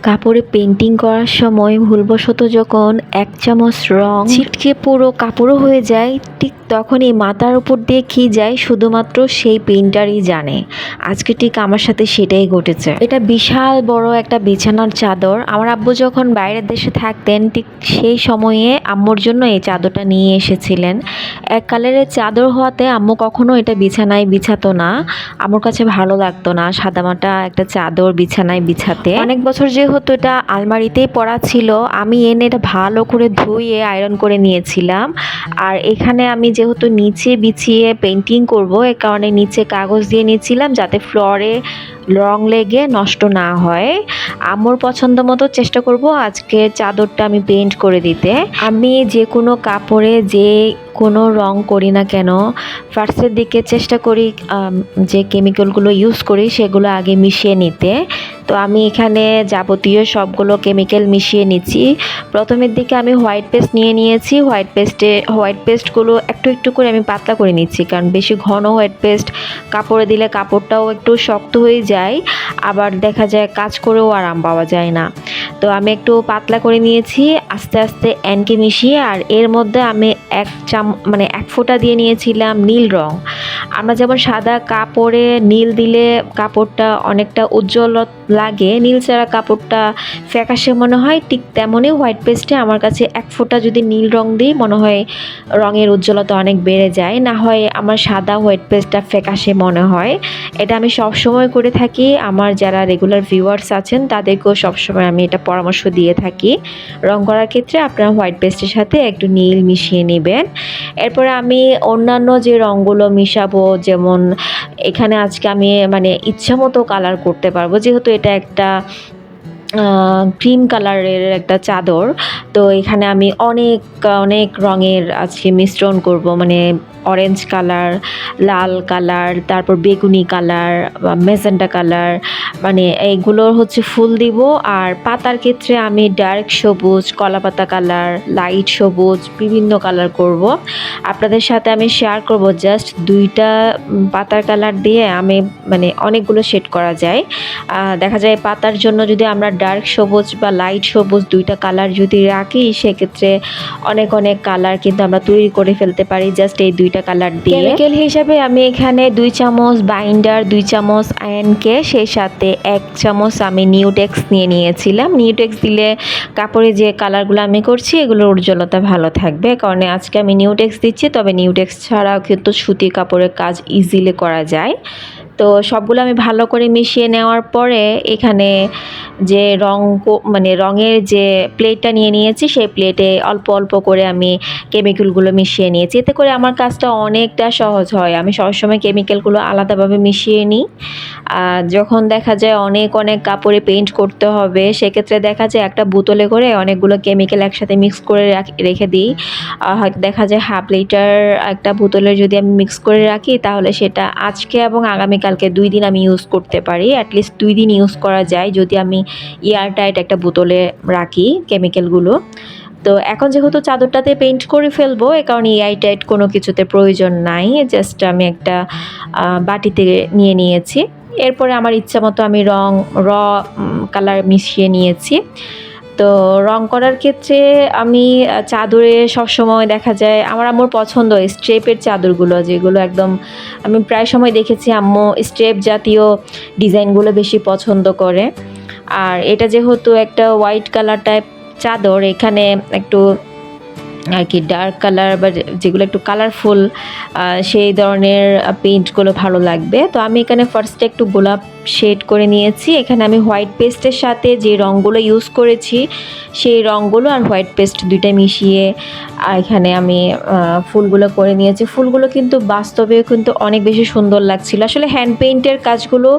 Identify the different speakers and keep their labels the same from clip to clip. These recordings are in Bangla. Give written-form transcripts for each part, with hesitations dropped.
Speaker 1: কাপড়ে পেন্টিং করার সময় ভুলবশত যখন 1 চামচ রং ছিটকে পুরো কাপড়ও হয়ে যায়, ঠিক তখনই মাথার উপর দিয়ে কি যায় শুধুমাত্র সেই পেইন্টারই জানে। আজকে ঠিক আমার সাথে সেটাই ঘটেছে। এটা বিশাল বড় একটা বিছানার চাদর। আমার আব্বু যখন বাইরের দেশে থাকতেন ঠিক সেই সময়ে আম্মুর জন্য এই চাদরটা নিয়ে এসেছিলেন। এক কালারের চাদর হওয়াতে আম্মু কখনো এটা বিছানায় বিছাতো না। আমার কাছে ভালো লাগতো না সাদামাটা একটা চাদর বিছানায় বিছাতে। অনেক বছর যেহেতু এটা আলমারিতেই পড়া ছিল, আমি এনে এটা ভালো করে ধুয়ে আয়রন করে নিয়েছিলাম। আর এখানে আমি যেহেতু নিচে বিছিয়ে পেন্টিং করব, এ কারণে নিচে কাগজ দিয়ে নিয়েছিলাম যাতে ফ্লোরে রং লেগে নষ্ট না হয়। আম্মুর পছন্দ মতো চেষ্টা করব আজকে চাদরটা আমি পেইন্ট করে দিতে। আমি যে কোনো কাপড়ে যে কোনো রং করি না কেন, ফার্স্টের দিকে চেষ্টা করি যে কেমিক্যালগুলো ইউজ করি সেগুলো আগে মিশিয়ে নিতে। তো আমি এখানে যাবতীয় সবগুলো কেমিক্যাল মিশিয়ে নিচ্ছি। প্রথমের দিকে আমি হোয়াইট পেস্ট নিয়ে নিয়েছি। হোয়াইট পেস্টগুলো একটু একটু করে আমি পাতলা করে নিচ্ছি, কারণ বেশি ঘন হোয়াইট পেস্ট কাপড়ে দিলে কাপড়টাও একটু শক্ত হয়ে যায়, আবার দেখা যায় কাজ করেও আরাম পাওয়া যায় না। তো আমি একটু পাতলা করে নিয়েছি আস্তে আস্তে এনকে মিশিয়ে। আর এর মধ্যে আমি এক ফোঁটা দিয়ে নিয়েছিলাম নীল রং। আমরা যেমন সাদা কাপড়ে নীল দিলে কাপড়টা অনেকটা উজ্জ্বল লাগে, নীল ছাড়া কাপড়টা ফ্যাকাশে মনে হয়, ঠিক তেমনই হোয়াইট পেস্টে আমার কাছে এক ফোঁটা যদি নীল রং দিই মনে হয় রঙের উজ্জ্বলতা অনেক বেড়ে যায়, না হয় আমার সাদা হোয়াইট পেস্টটা ফ্যাকাশে মনে হয়। এটা আমি সবসময় করে থাকি, আমার যারা রেগুলার ভিউয়ার্স আছেন তাদেরকেও সবসময় আমি এটা পরামর্শ দিয়ে থাকি। রং করার ক্ষেত্রে আপনারা হোয়াইট পেস্টের সাথে একটু নীল মিশিয়ে নেবেন। এরপরে আমি অন্যান্য যে রঙগুলো মিশাবো, যেমন এখানে আজকে আমি ইচ্ছা মতো কালার করতে পারবো, যেহেতু এটা একটা ক্রিম কালারের একটা চাদর। তো এখানে আমি অনেক অনেক রঙের আজকে মিশ্রণ করব, অরেঞ্জ কালার, লাল কালার, তারপর বেগুনি কালার, মেজেন্টা কালার, এইগুলোর ফুল দিব। আর পাতার ক্ষেত্রে আমি ডার্ক সবুজ, কলাপাতা কালার, লাইট সবুজ, বিভিন্ন কালার করব। আপনাদের সাথে আমি শেয়ার করব জাস্ট 2টা পাতার কালার দিয়ে আমি অনেকগুলো শেড করা যায়। দেখা যায় পাতার জন্য যদি আমরা ডার্ক সবুজ বা লাইট সবুজ 2টা কালার যদি রাখি, সেক্ষেত্রে অনেক অনেক কালার কিন্তু আমরা তৈরি করে ফেলতে পারি জাস্ট এই 2টা কালার দিয়ে। কেমিক্যাল হিসাবে আমি এখানে 2 চামচ বাইন্ডার, 2 চামচ আয়নকে, সেই সাথে 1 চামচ আমি নিউটেক্স নিয়ে নিয়েছিলাম। নিউটেক্স দিলে কাপড়ে যে কালারগুলো আমি করছি এগুলোর উজ্জ্বলতা ভালো থাকবে, কারণ আজকে আমি নিউটেক্স দিচ্ছি, তবে নিউটেক্স ছাড়াও কিন্তু সুতি কাপড়ের কাজ ইজিলি করা যায়। তো সবগুলো আমি ভালো করে মিশিয়ে নেওয়ার পরে এখানে যে রঙের যে প্লেটটা নিয়ে নিয়েছি, সেই প্লেটে অল্প অল্প করে আমি কেমিক্যালগুলো মিশিয়ে নিয়েছি। এতে করে আমার কাজটা অনেকটা সহজ হয়। আমি সবসময় কেমিক্যালগুলো আলাদাভাবে মিশিয়ে নিই। যখন দেখা যায় অনেক অনেক কাপড়ে পেইন্ট করতে হবে, সেক্ষেত্রে দেখা যায় একটা বোতলে করে অনেকগুলো কেমিক্যাল একসাথে মিক্স করে রেখে দিই। হয়তো দেখা যায় হাফ লিটার একটা বোতলে যদি আমি মিক্স করে রাখি, তাহলে সেটা আজকে এবং আগামীকালকে 2 দিন আমি ইউজ করতে পারি। অ্যাটলিস্ট 2 দিন ইউজ করা যায় যদি আমি এয়ারটাইট একটা বোতলে রাখি কেমিক্যালগুলো। তো এখন যেহেতু চাদরটাতে পেইন্ট করে ফেলবো, এ কারণে এয়ারটাইট কোনো কিছুতে প্রয়োজন নাই। জাস্ট আমি একটা বাটিতে নিয়ে নিয়েছি। এরপরে আমার ইচ্ছা মতো আমি র কালার মিশিয়ে নিয়েছি। তো রং করার ক্ষেত্রে আমি চাদরে সবসময় দেখা যায় আমার আম্মুর পছন্দ স্ট্রেপের চাদরগুলো, যেগুলো একদম আমি প্রায় সময় দেখেছি আম্মু স্ট্রেপ জাতীয় ডিজাইনগুলো বেশি পছন্দ করে। আর এটা যেহেতু একটা হোয়াইট কালার টাইপ চাদর, এখানে একটু আর কি ডার্ক কালার বা যেগুলো একটু কালারফুল সেই ধরনের পেইন্টগুলো ভালো লাগবে। তো আমি এখানে ফার্স্টে একটু গোলাপ শেড করে নিয়েছি। এখানে আমি হোয়াইট পেস্টের সাথে যে রঙগুলো ইউজ করেছি সেই রঙগুলো আর হোয়াইট পেস্ট 2টা মিশিয়ে এখানে আমি ফুলগুলো করে নিয়েছি। ফুলগুলো কিন্তু বাস্তবে কিন্তু অনেক বেশি সুন্দর লাগছিল। আসলে হ্যান্ড পেইন্টের কাজগুলো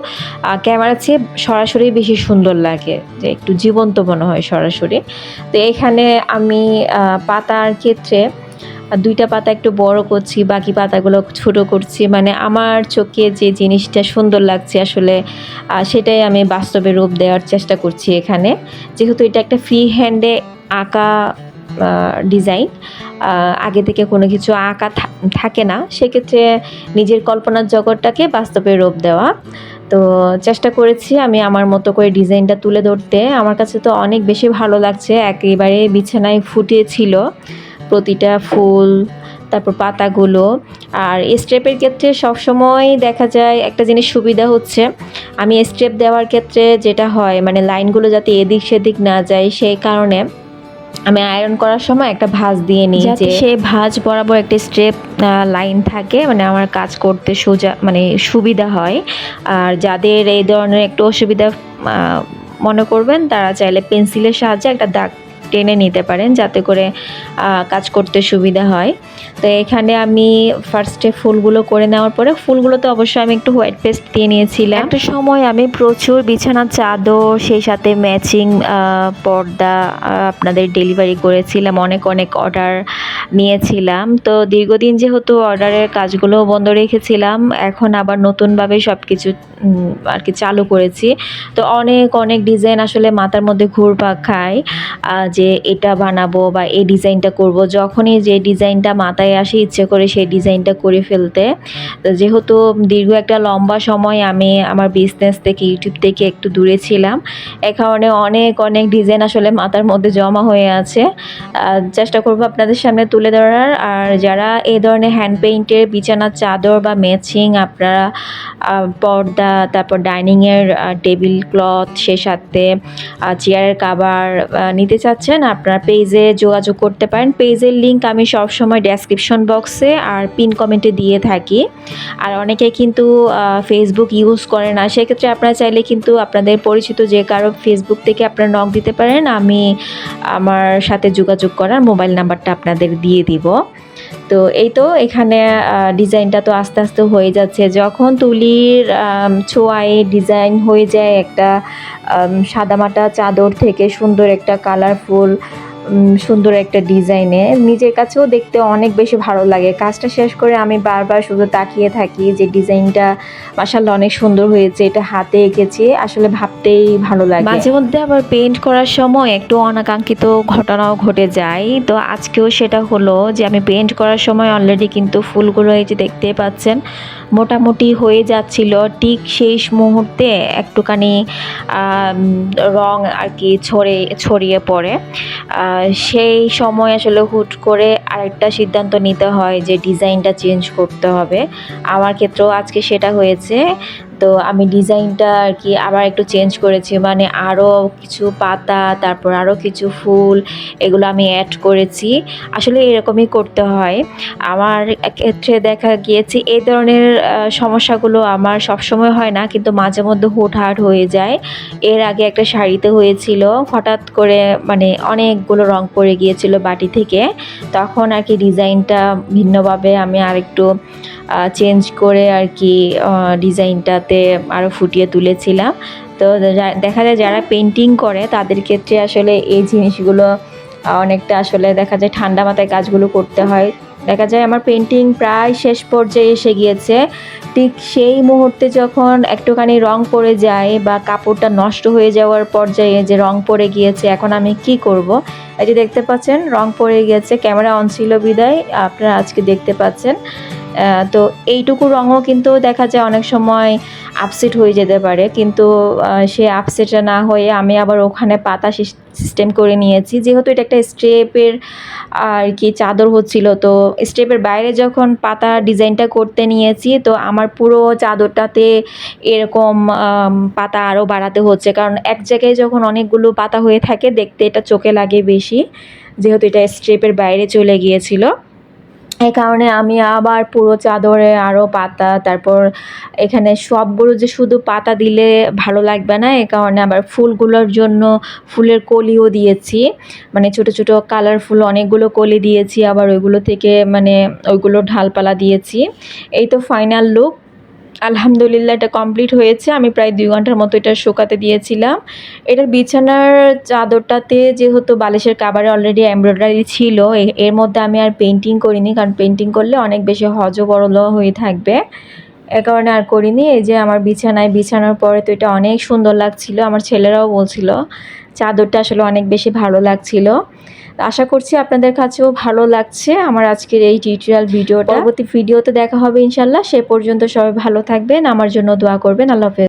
Speaker 1: ক্যামেরার চেয়ে সরাসরি বেশি সুন্দর লাগে, যে একটু জীবন্ত মনে হয় সরাসরি। তো এখানে আমি পাতার ক্ষেত্রে 2টা পাতা একটু বড় করছি, বাকি পাতাগুলো ছোট করছি। আমার চোখে যে জিনিসটা সুন্দর লাগছে আসলে সেটাই আমি বাস্তবে রূপ দেওয়ার চেষ্টা করছি এখানে। যেহেতু এটা একটা ফ্রি হ্যান্ডে আঁকা ডিজাইন, আগে থেকে কোনো কিছু আঁকা থাকে না, সেক্ষেত্রে নিজের কল্পনার জগৎটাকে বাস্তবে রূপ দেওয়া। তো তো চেষ্টা করেছি আমি আমার মতো করে ডিজাইনটা তুলে ধরতে। আমার কাছে তো অনেক বেশি ভালো লাগছে, একেবারে বিছানায় ফুটিয়েছিল প্রতিটা ফুল, তারপর পাতাগুলো। আর স্টেপের ক্ষেত্রে সবসময় দেখা যায় একটা জিনিস সুবিধা হচ্ছে, আমি স্টেপ দেওয়ার ক্ষেত্রে যেটা হয় মানে লাইনগুলো যাতে এদিক সেদিক না যায়, সেই কারণে আমি আয়রন করার সময় একটা ভাঁজ দিয়ে নিই, যে সেই ভাঁজ বরাবর একটা স্ট্রেপ লাইন থাকে, মানে আমার কাজ করতে সোজা মানে সুবিধা হয়। আর যাদের এই ধরনের একটু অসুবিধা মনে করবেন, তারা চাইলে পেন্সিলের সাহায্যে একটা দাগ টেনে নিতে পারেন, যাতে করে কাজ করতে সুবিধা হয়। তো এখানে আমি ফার্স্টে ফুলগুলো করে নেওয়ার পরে, ফুলগুলোতে অবশ্যই আমি একটু হোয়াইট পেস্ট দিয়ে নিয়েছিলাম। একটা সময় আমি প্রচুর বিছানার চাদর, সেই সাথে ম্যাচিং পর্দা আপনাদের ডেলিভারি করেছিলাম, অনেক অর্ডার নিয়েছিলাম। তো দীর্ঘদিন যেহেতু অর্ডারের কাজগুলো বন্ধ রেখেছিলাম, এখন আবার নতুনভাবে সব কিছু আর কি চালু করেছি। তো অনেক ডিজাইন আসলে মাথার মধ্যে ঘুরপাক খায়, যে এটা বানাবো বা এই ডিজাইনটা করব। যখনই যে ডিজাইনটা মাথায় আসে ইচ্ছে করে সেই ডিজাইনটা করে ফেলতে। তো যেহেতু দীর্ঘ একটা লম্বা সময় আমি আমার বিজনেস থেকে, ইউটিউব থেকে একটু দূরে ছিলাম, এ কারণে অনেক ডিজাইন আসলে মাথার মধ্যে জমা হয়ে আছে। চেষ্টা করব আপনাদের সামনে তুলে ধরার। আর যারা এই ধরনের হ্যান্ড পেইন্টের বিছানার চাদর বা ম্যাচিং আপনারা পর্দা, তারপর ডাইনিংয়ের টেবিল ক্লথ, সেই সাথে চেয়ারের কাভার নিতে চাচ্ছেন, আপনার পেজে যোগাযোগ করতে পারেন। পেজের লিঙ্ক আমি সবসময় ডেসক্রিপশন বক্সে আর পিন কমেন্টে দিয়ে থাকি। আর অনেকে কিন্তু ফেসবুক ইউজ করে না, সেক্ষেত্রে আপনারা চাইলে কিন্তু আপনাদের পরিচিত যে কারো ফেসবুক থেকে আপনারা নক দিতে পারেন, আমি আমার সাথে যোগাযোগ করার মোবাইল নাম্বারটা আপনাদের দিয়ে দিব। তো এই তো এখানে ডিজাইনটা তো আস্তে আস্তে হয়ে যাচ্ছে। যখন তুলির ছোঁয়ায় ডিজাইন হয়ে যায় একটা সাদামাটা চাদর থেকে সুন্দর একটা কালারফুল সুন্দর একটা ডিজাইনে, নিজের কাছেও দেখতে অনেক বেশি ভালো লাগে। কাজটা শেষ করে আমি বারবার শুধু তাকিয়ে থাকি যে ডিজাইনটা মাশাআল্লাহ অনেক সুন্দর হয়েছে, এটা হাতে এঁকেছি, আসলে ভাবতেই ভালো লাগে। মাঝে মধ্যে আবার পেইন্ট করার সময় একটু অনাকাঙ্ক্ষিত ঘটনাও ঘটে যায়। তো আজকেও সেটা হলো যে আমি পেইন্ট করার সময় অলরেডি কিন্তু ফুলগুলো এই যে দেখতেই পাচ্ছেন মোটামুটি হয়ে যাচ্ছিল, ঠিক শেষ মুহূর্তে একটুখানি রং আর কি ছড়িয়ে পড়ে। সেই সময় আসলে হুট করে আরেকটা সিদ্ধান্ত নিতে হয় যে ডিজাইনটা চেঞ্জ করতে হবে। আমার ক্ষেত্রেও আজকে সেটা হয়েছে। তো আমি ডিজাইনটা আর কি আবার একটু চেঞ্জ করেছি, মানে আরও কিছু পাতা, তারপর আরও কিছু ফুল, এগুলো আমি অ্যাড করেছি। আসলে এরকমই করতে হয়। আমার ক্ষেত্রে দেখা গিয়েছে এই ধরনের সমস্যাগুলো আমার সবসময় হয় না, কিন্তু মাঝে মধ্যে হুটহাট হয়ে যায়। এর আগে একটা শাড়িতে হয়েছিল, হঠাৎ করে মানে অনেকগুলো রং পড়ে গিয়েছিল বাটি থেকে, তখন আর কি ডিজাইনটা ভিন্নভাবে আমি আরেকটু চেঞ্জ করে আর কি ডিজাইনটাতে আরও ফুটিয়ে তুলেছিলাম। তো দেখা যায় যারা পেন্টিং করে তাদের ক্ষেত্রে আসলে এই জিনিসগুলো অনেকটা আসলে দেখা যায় ঠান্ডা মাথায় কাজগুলো করতে হয়। দেখা যায় আমার পেন্টিং প্রায় শেষ পর্যায়ে এসে গিয়েছে, ঠিক সেই মুহূর্তে যখন একটুখানি রং পড়ে যায় বা কাপড়টা নষ্ট হয়ে যাওয়ার পর্যায়ে যে রং পড়ে গিয়েছে, এখন আমি কি করব। এই যে দেখতে পাচ্ছেন রং পড়ে গিয়েছে, ক্যামেরা অন ছিল বিদায় আপনারা আজকে দেখতে পাচ্ছেন। তো এইটুকু রঙও কিন্তু দেখা যায় অনেক সময় আপসেট হয়ে যেতে পারে, কিন্তু সে আপসেটটা না হয়ে আমি আবার ওখানে পাতা সিস্টেম করে নিয়েছি। যেহেতু এটা একটা স্টেপের আর কি চাদর হচ্ছিল, তো স্টেপের বাইরে যখন পাতা ডিজাইনটা করতে নিয়েছি, তো আমার পুরো চাদরটাতে এরকম পাতা আরও বাড়াতে হচ্ছে, কারণ এক জায়গায় যখন অনেকগুলো পাতা হয়ে থাকে দেখতে এটা চোখে লাগে বেশি, যেহেতু এটা স্টেপের বাইরে চলে গিয়েছিল। এই কারণে আমি আবার পুরো চাদরে আরও পাতা, তারপর এখানে সবগুলো যে শুধু পাতা দিলে ভালো লাগবে না, এই কারণে আবার ফুলগুলোর জন্য ফুলের কলিও দিয়েছি, মানে ছোট ছোট কালারফুল অনেকগুলো কলি দিয়েছি, আবার ওইগুলো থেকে মানে ওইগুলো ঢালপালা দিয়েছি। এই তো ফাইনাল লুক। আলহামদুলিল্লাহ এটা কমপ্লিট হয়েছে। আমি প্রায় 2 ঘন্টার মতো এটা শুকাতে দিয়েছিলাম। এটার বিছানার চাদরটাতে যেহেতু বালিশের কাভারে অলরেডি এমব্রয়ডারি ছিল, এর মধ্যে আমি আর পেন্টিং করিনি, কারণ পেন্টিং করলে অনেক বেশি হযবরল হয়ে থাকবে, এ কারণে আর করিনি। এই যে আমার বিছানায় বিছানার পরে তো এটা অনেক সুন্দর লাগছিল, আমার ছেলেরাও বলছিল চাদরটা আসলে অনেক বেশি ভালো লাগছিল। আশা করছি আপনাদের কাছেও ভালো লাগছে আমার আজকের এই টিউটোরিয়াল ভিডিওটা। পরবর্তী ভিডিওতে দেখা হবে ইনশাল্লাহ। সে পর্যন্ত সবাই ভালো থাকবেন, আমার জন্য দোয়া করবেন। আল্লাহ হাফেজ।